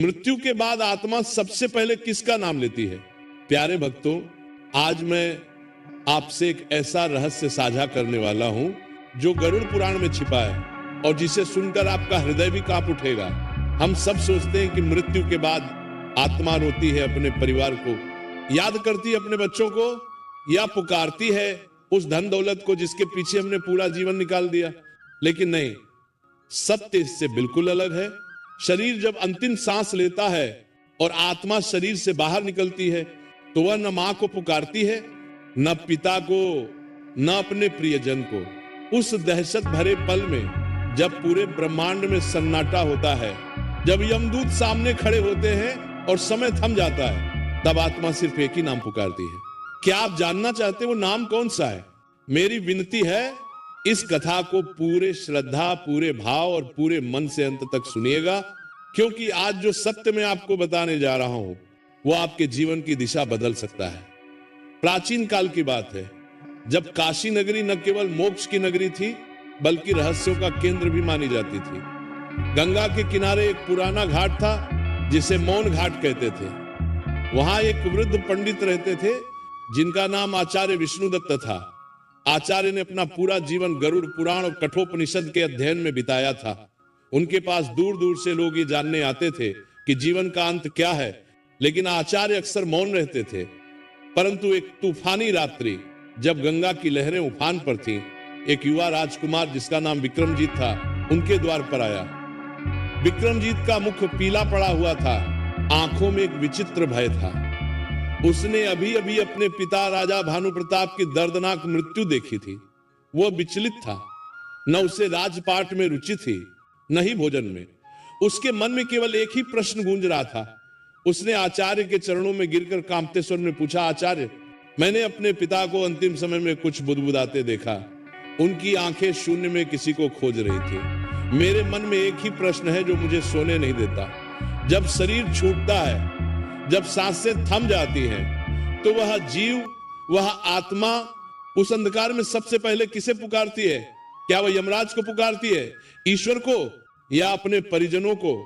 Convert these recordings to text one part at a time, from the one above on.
मृत्यु के बाद आत्मा सबसे पहले किसका नाम लेती है? प्यारे भक्तों, आज मैं आपसे एक ऐसा रहस्य साझा करने वाला हूं जो गरुड़ पुराण में छिपा है और जिसे सुनकर आपका हृदय भी कांप उठेगा। हम सब सोचते हैं कि मृत्यु के बाद आत्मा रोती है अपने परिवार को, याद करती है अपने बच्चों को, या पुकारती है उस धन दौलत को जिसके पीछे हमने पूरा जीवन निकाल दिया। लेकिन नहीं, सत्य इससे बिल्कुल अलग है। शरीर जब अंतिम सांस लेता है और आत्मा शरीर से बाहर निकलती है तो वह न मां को पुकारती है, न पिता को, न अपने प्रियजन को। उस दहशत भरे पल में जब पूरे ब्रह्मांड में सन्नाटा होता है, जब यमदूत सामने खड़े होते हैं और समय थम जाता है, तब आत्मा सिर्फ एक ही नाम पुकारती है। क्या आप जानना चाहते हैं वो नाम कौन सा है? मेरी विनती है, इस कथा को पूरे श्रद्धा, पूरे भाव और पूरे मन से अंत तक सुनिएगा, क्योंकि आज जो सत्य मैं आपको बताने जा रहा हूं वो आपके जीवन की दिशा बदल सकता है। प्राचीन काल की बात है, जब काशी नगरी न केवल मोक्ष की नगरी थी बल्कि रहस्यों का केंद्र भी मानी जाती थी। गंगा के किनारे एक पुराना घाट था जिसे मौन घाट कहते थे। वहां एक वृद्ध पंडित रहते थे जिनका नाम आचार्य विष्णुदत्त था। आचार्य ने अपना पूरा जीवन गरुड़ पुराण और कठोपनिषद के अध्ययन में बिताया था। उनके पास दूर दूर से लोग ये जानने आते थे कि जीवन का अंत क्या है, लेकिन आचार्य अक्सर मौन रहते थे। परंतु एक तूफानी रात्रि, जब गंगा की लहरें उफान पर थीं, एक युवा राजकुमार जिसका नाम विक्रमजीत था उनके द्वार पर आया। विक्रमजीत का मुख पीला पड़ा हुआ था, आंखों में एक विचित्र भय था। उसने अभी अभी अपने पिता राजा भानु प्रताप की दर्दनाक मृत्यु देखी थी। वह विचलित था, न उसे राजपाट में रुचि थी न ही भोजन में। उसके मन में केवल एक ही प्रश्न गूंज रहा था। उसने आचार्य के चरणों में गिरकर कांपते स्वर में पूछा, आचार्य, मैंने अपने पिता को अंतिम समय में कुछ बुदबुदाते देखा। उनकी आंखें शून्य में किसी को खोज रही थी। मेरे मन में एक ही प्रश्न है जो मुझे सोने नहीं देता। जब शरीर छूटता है, जब सांसें थम जाती हैं, तो वह जीव, वह आत्मा उस अंधकार में सबसे पहले किसे पुकारती है? क्या वह यमराज को पुकारती है, ईश्वर को, या अपने परिजनों को?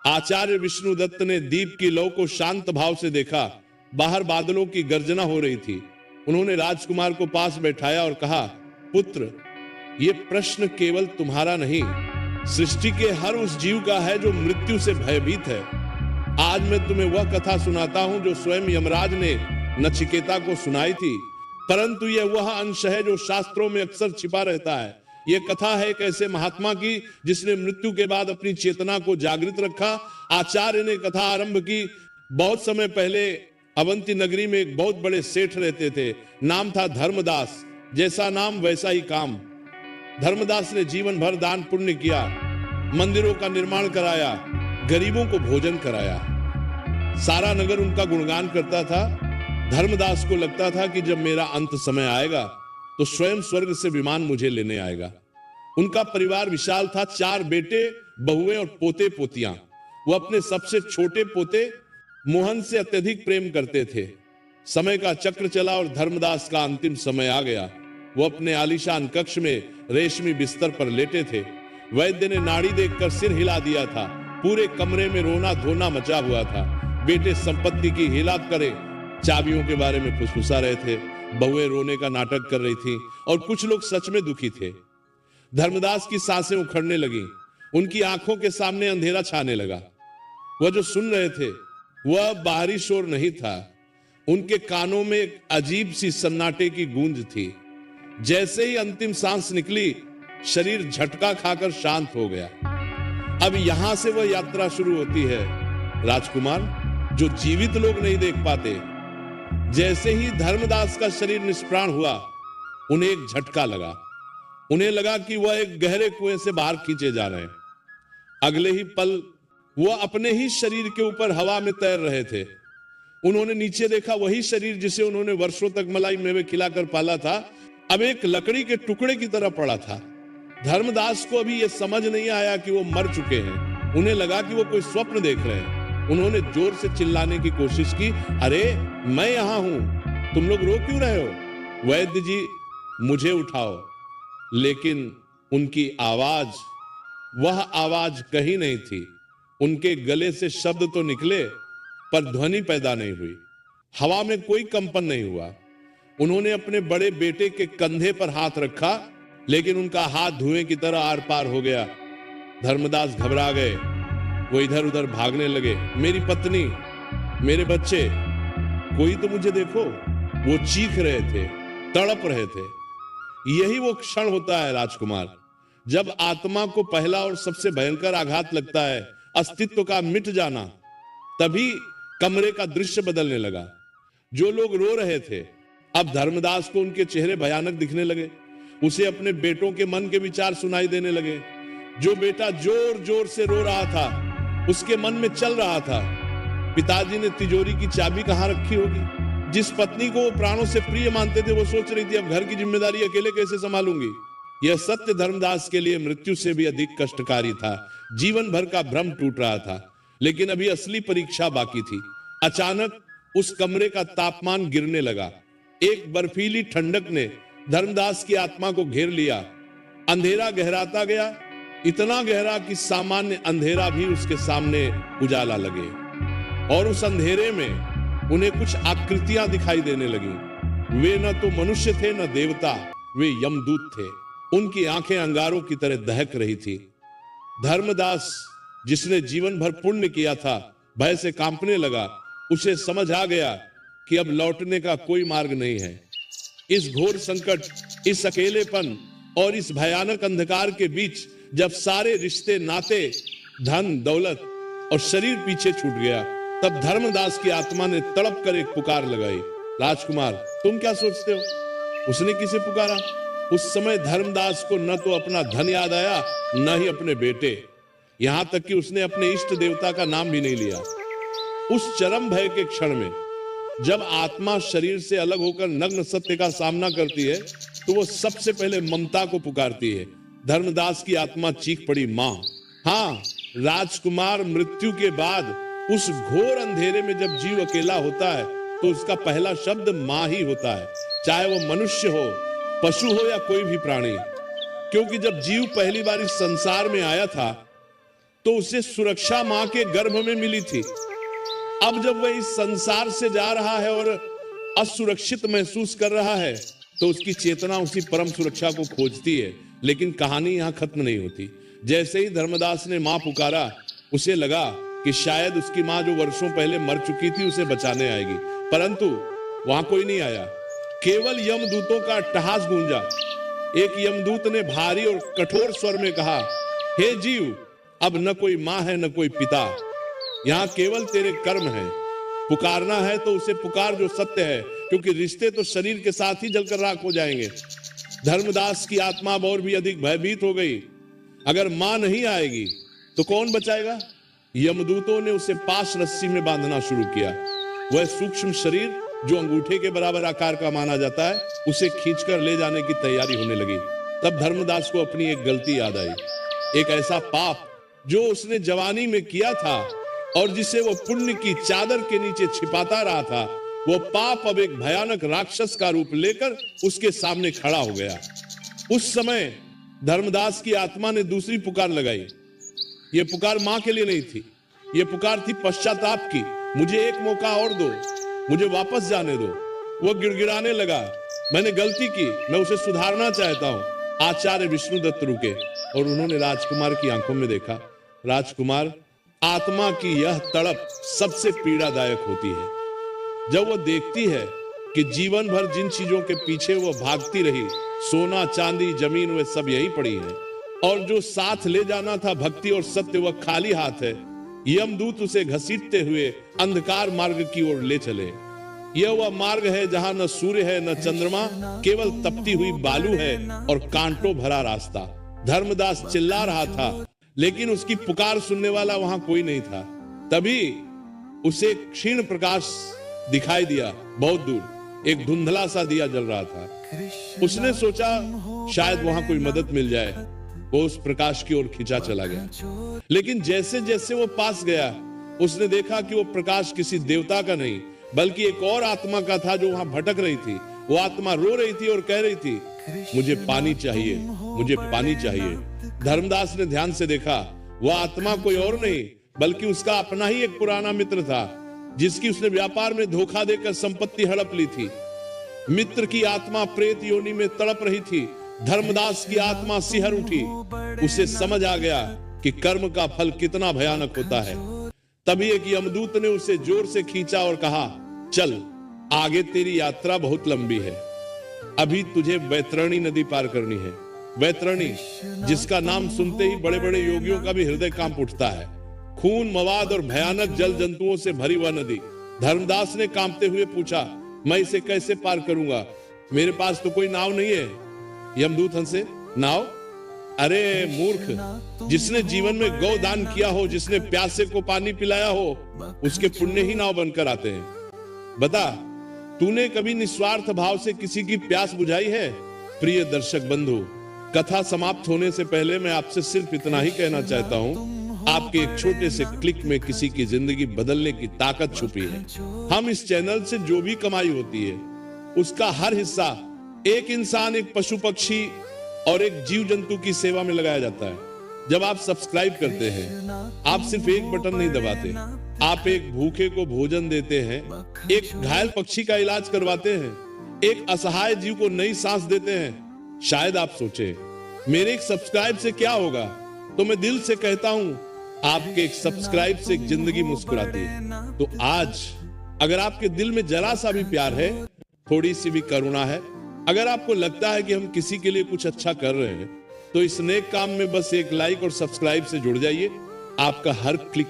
आचार्य विष्णुदत्त ने दीप की लौ को शांत भाव से देखा। बाहर बादलों की गर्जना हो रही थी। उन्होंने राजकुमार को पास बैठाया और कहा, पुत्र, यह प्रश्न केवल तुम्हारा नहीं, सृष्टि के हर उस जीव का है जो मृत्यु से भयभीत है। आज मैं तुम्हें वह कथा सुनाता हूं जो स्वयं यमराज ने नचिकेता को सुनाई थी, परंतु यह वह अंश है जो शास्त्रों में अक्सर छिपा रहता है। यह कथा है एक ऐसे महात्मा की जिसने मृत्यु के बाद अपनी चेतना को जागृत रखा। आचार्य ने कथा आरंभ की। बहुत समय पहले अवंती नगरी में एक बहुत बड़े सेठ रहते थे। नाम था धर्मदास। जैसा नाम वैसा ही काम। धर्मदास ने जीवन भर दान पुण्य किया, मंदिरों का निर्माण कराया, गरीबों को भोजन कराया। सारा नगर उनका गुणगान करता था। धर्मदास को लगता था कि जब मेरा अंत समय आएगा तो स्वयं स्वर्ग से विमान मुझे लेने आएगा। उनका परिवार विशाल था, 4 बेटे, बहुएं और पोते पोतियां। वो अपने सबसे छोटे पोते मोहन से अत्यधिक प्रेम करते थे। समय का चक्र चला और धर्मदास का अंतिम समय आ गया। वो अपने आलीशान कक्ष में रेशमी बिस्तर पर लेटे थे। वैद्य ने नाड़ी देखकर सिर हिला दिया था। पूरे कमरे में रोना धोना मचा हुआ था। बेटे संपत्ति की हिलाप करे, चाबियों के बारे में फुसफुसा रहे थे। बहुएं रोने का नाटक कर रही थी और कुछ लोग सच में दुखी थे। धर्मदास की सांसें उखड़ने लगी। उनकी आंखों के सामने अंधेरा छाने लगा। वह जो सुन रहे थे वह बाहरी शोर नहीं था, उनके कानों में एक अजीब सी सन्नाटे की गूंज थी। जैसे ही अंतिम सांस निकली, शरीर झटका खाकर शांत हो गया। अब यहां से वह यात्रा शुरू होती है, राजकुमार, जो जीवित लोग नहीं देख पाते। जैसे ही धर्मदास का शरीर निष्प्राण हुआ, उन्हें एक झटका लगा। उन्हें लगा कि वह एक गहरे कुएं से बाहर खींचे जा रहे हैं। अगले ही पल वह अपने ही शरीर के ऊपर हवा में तैर रहे थे। उन्होंने नीचे देखा, वही शरीर जिसे उन्होंने वर्षों तक मलाई मेवे खिलाकर पाला था, अब एक लकड़ी के टुकड़े की तरह पड़ा था। धर्मदास को अभी यह समझ नहीं आया कि वो मर चुके हैं। उन्हें लगा कि वो कोई स्वप्न देख रहे हैं। उन्होंने जोर से चिल्लाने की कोशिश की, अरे मैं यहां हूं, तुम लोग रो क्यों रहे हो? वैद्य जी, मुझे उठाओ। लेकिन उनकी आवाज, वह आवाज कहीं नहीं थी। उनके गले से शब्द तो निकले पर ध्वनि पैदा नहीं हुई, हवा में कोई कंपन नहीं हुआ। उन्होंने अपने बड़े बेटे के कंधे पर हाथ रखा, लेकिन उनका हाथ धुएं की तरह आर पार हो गया। धर्मदास घबरा गए, वो इधर उधर भागने लगे। मेरी पत्नी, मेरे बच्चे, कोई तो मुझे देखो। वो चीख रहे थे, तड़प रहे थे। यही वो क्षण होता है राजकुमार, जब आत्मा को पहला और सबसे भयंकर आघात लगता है, अस्तित्व का मिट जाना। तभी कमरे का दृश्य बदलने लगा। जो लोग रो रहे थे, अब धर्मदास को उनके चेहरे भयानक दिखने लगे। उसे अपने बेटों के मन के विचार सुनाई देने लगे। जो बेटा जोर जोर से रो रहा था, उसके मन में चल रहा था, पिताजी ने तिजोरी की चाबी कहां रखी होगी। जिस पत्नी को वो प्राणों से प्रिय मानते थे, वो सोच रही थी अब घर की जिम्मेदारी अकेले कैसे संभालूंगी। यह सत्य धर्मदास के लिए मृत्यु से भी अधिक कष्टकारी था। जीवन भर का भ्रम टूट रहा था, लेकिन अभी असली परीक्षा बाकी थी। अचानक उस कमरे का तापमान गिरने लगा। एक बर्फीली ठंडक ने धर्मदास की आत्मा को घेर लिया। अंधेरा गहराता गया, इतना गहरा कि सामान्य अंधेरा भी उसके सामने उजाला लगे। और उस अंधेरे में उन्हें कुछ आकृतियां दिखाई देने लगी। वे न तो मनुष्य थे न देवता, वे यमदूत थे। उनकी आंखें अंगारों की तरह दहक रही थी। धर्मदास, जिसने जीवन भर पुण्य किया था, भय से कांपने लगा। उसे समझ आ गया कि अब लौटने का कोई मार्ग नहीं है। इस घोर संकट, इस अकेलेपन और इस भयानक अंधकार के बीच जब सारे रिश्ते, नाते, धन, दौलत और शरीर पीछे छूट गया, तब धर्मदास की आत्मा ने तड़प कर एक पुकार लगाई, राजकुमार, तुम क्या सोचते हो? उसने किसे पुकारा? उस समय धर्मदास को न तो अपना धन याद आया, न ही अपने बेटे। यहां तक कि उसने अपने इष्ट देवता का नाम भी नहीं लिया। उस चरम भय के क्षण में जब आत्मा शरीर से अलग होकर नग्न सत्य का सामना करती है, तो वो सबसे पहले ममता को पुकारती है। धर्मदास की आत्मा चीख पड़ी, मां। हाँ, राजकुमार, मृत्यु के बाद उस घोर अंधेरे में जब जीव अकेला होता है, तो उसका पहला शब्द मां ही होता है, चाहे वो मनुष्य हो, पशु हो या कोई भी प्राणी। क्योंकि जब जीव पहली बार इस संसार में आया था, तो उसे सुरक्षा मां के गर्भ में मिली थी। अब जब वह इस संसार से जा रहा है और असुरक्षित महसूस कर रहा है, तो उसकी चेतना उसी परम सुरक्षा को खोजती है। लेकिन कहानी यहां खत्म नहीं होती। जैसे ही धर्मदास ने मां पुकारा, उसे लगा कि शायद उसकी मां जो वर्षों पहले मर चुकी थी, उसे बचाने आएगी, परंतु वहां कोई नहीं आया। केवल यमदूतों का अट्टहास गूंजा। एक यमदूत ने भारी और कठोर स्वर में कहा, हे जीव, अब न कोई मां है न कोई पिता, यहां केवल तेरे कर्म हैं। पुकारना है तो उसे पुकार जो सत्य है, क्योंकि रिश्ते तो शरीर के साथ ही जलकर राख हो जाएंगे। धर्मदास की आत्मा और भी अधिक भयभीत हो गई। अगर मां नहीं आएगी तो कौन बचाएगा? यमदूतों ने उसे पाश रस्सी में बांधना शुरू किया। वह सूक्ष्म शरीर, जो अंगूठे के बराबर आकार का माना जाता है, उसे खींचकर ले जाने की तैयारी होने लगी। तब धर्मदास को अपनी एक गलती याद आई। एक ऐसा पाप जो उसने जवानी में किया था और जिसे वो पुण्य की चादर के नीचे छिपाता रहा था, वो पाप अब एक भयानक राक्षस का रूप लेकर उसके सामने खड़ा हो गया। उस समय धर्मदास की आत्मा ने दूसरी पुकार लगाई। ये पुकार मां के लिए नहीं थी, ये पुकार थी पश्चाताप की। मुझे एक मौका और दो, मुझे वापस जाने दो। वो गिड़गिड़ाने लगा, मैंने गलती की, मैं उसे सुधारना चाहता हूं। आचार्य विष्णुदत्त रुके और उन्होंने राजकुमार की आंखों में देखा। राजकुमार, आत्मा की यह तड़प सबसे पीड़ादायक होती है। जब वो देखती है कि जीवन भर जिन चीजों के पीछे वो भागती रही, सोना, चांदी, जमीन, वे सब यही पड़ी हैं, और जो साथ ले जाना था भक्ति और सत्य, वह खाली हाथ है। यमदूत उसे घसीटते हुए अंधकार मार्ग की ओर ले चले। यह वह मार्ग है जहां न सूर्य है न चंद्रमा, केवल तपती हुई बालू है और कांटों भरा रास्ता। धर्मदास चिल्ला रहा था, लेकिन उसकी पुकार सुनने वाला वहां कोई नहीं था। तभी उसे क्षीण प्रकाश दिखाई दिया। बहुत दूर एक धुंधला सा दिया जल रहा था। उसने सोचा शायद वहां कोई मदद मिल जाए। वो उस प्रकाश की ओर खिंचा चला गया, लेकिन जैसे जैसे वो पास गया, उसने देखा कि वो प्रकाश किसी देवता का नहीं, बल्कि एक और आत्मा का था जो वहां भटक रही थी। वो आत्मा रो रही थी और कह रही थी, मुझे पानी चाहिए, मुझे पानी चाहिए। धर्मदास ने ध्यान से देखा, वह आत्मा कोई और नहीं, बल्कि उसका अपना ही एक पुराना मित्र था, जिसकी उसने व्यापार में धोखा देकर संपत्ति हड़प ली थी। मित्र की आत्मा प्रेत योनि में तड़प रही थी। धर्मदास की आत्मा सिहर उठी। उसे समझ आ गया कि कर्म का फल कितना भयानक होता है। तभी एक यमदूत ने उसे जोर से खींचा और कहा, चल, आगे तेरी यात्रा बहुत लंबी है। अभी तुझे वैतरणी नदी पार करनी है। वैतरणी, जिसका नाम सुनते ही बड़े बड़े योगियों का भी हृदय कांप उठता है। खून, मवाद और भयानक जल जंतुओं से भरी वह नदी। धर्मदास ने कांपते हुए पूछा, मैं इसे कैसे पार करूंगा? मेरे पास तो कोई नाव नहीं है। यमदूत हंसे, नाव? अरे मूर्ख, जिसने जीवन में गौ दान किया हो, जिसने प्यासे को पानी पिलाया हो, उसके पुण्य ही नाव बनकर आते हैं। बता, तूने कभी निस्वार्थ भाव से किसी की प्यास बुझाई है? प्रिय दर्शक बंधु, कथा समाप्त होने से पहले मैं आपसे सिर्फ इतना ही कहना चाहता हूं, आपके एक छोटे से क्लिक में किसी की जिंदगी बदलने की ताकत छुपी है। हम इस चैनल से जो भी कमाई होती है, उसका हर हिस्सा एक इंसान, एक पशु पक्षी और एक जीव जंतु की सेवा में लगाया जाता है। जब आप सब्सक्राइब करते हैं, आप सिर्फ एक बटन नहीं दबाते, आप एक भूखे को भोजन देते हैं, एक घायल पक्षी का इलाज करवाते हैं, एक असहाय जीव को नई सांस देते हैं। शायद आप सोचे, मेरे एक सब्सक्राइब से क्या होगा? तो मैं दिल से कहता हूं, आपके एक सब्सक्राइब से एक जिंदगी मुस्कुराती है। तो आज अगर आपके दिल में जरा सा भी प्यार है, थोड़ी सी भी करुणा है, अगर आपको लगता है कि हम किसी के लिए कुछ अच्छा कर रहे हैं, तो इस नेक काम में बस एक लाइक और सब्सक्राइब से जुड़ जाइए। आपका हर क्लिक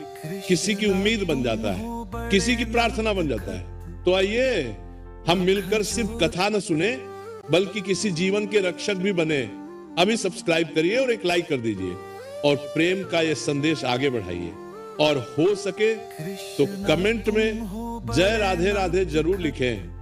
किसी की उम्मीद बन जाता है, किसी की प्रार्थना बन जाता है। तो आइए हम मिलकर सिर्फ कथा न सुने, बल्कि किसी जीवन के रक्षक भी बने। अभी सब्सक्राइब करिए और एक लाइक कर दीजिए और प्रेम का ये संदेश आगे बढ़ाइए। और हो सके तो कमेंट में जय राधे राधे जरूर लिखें।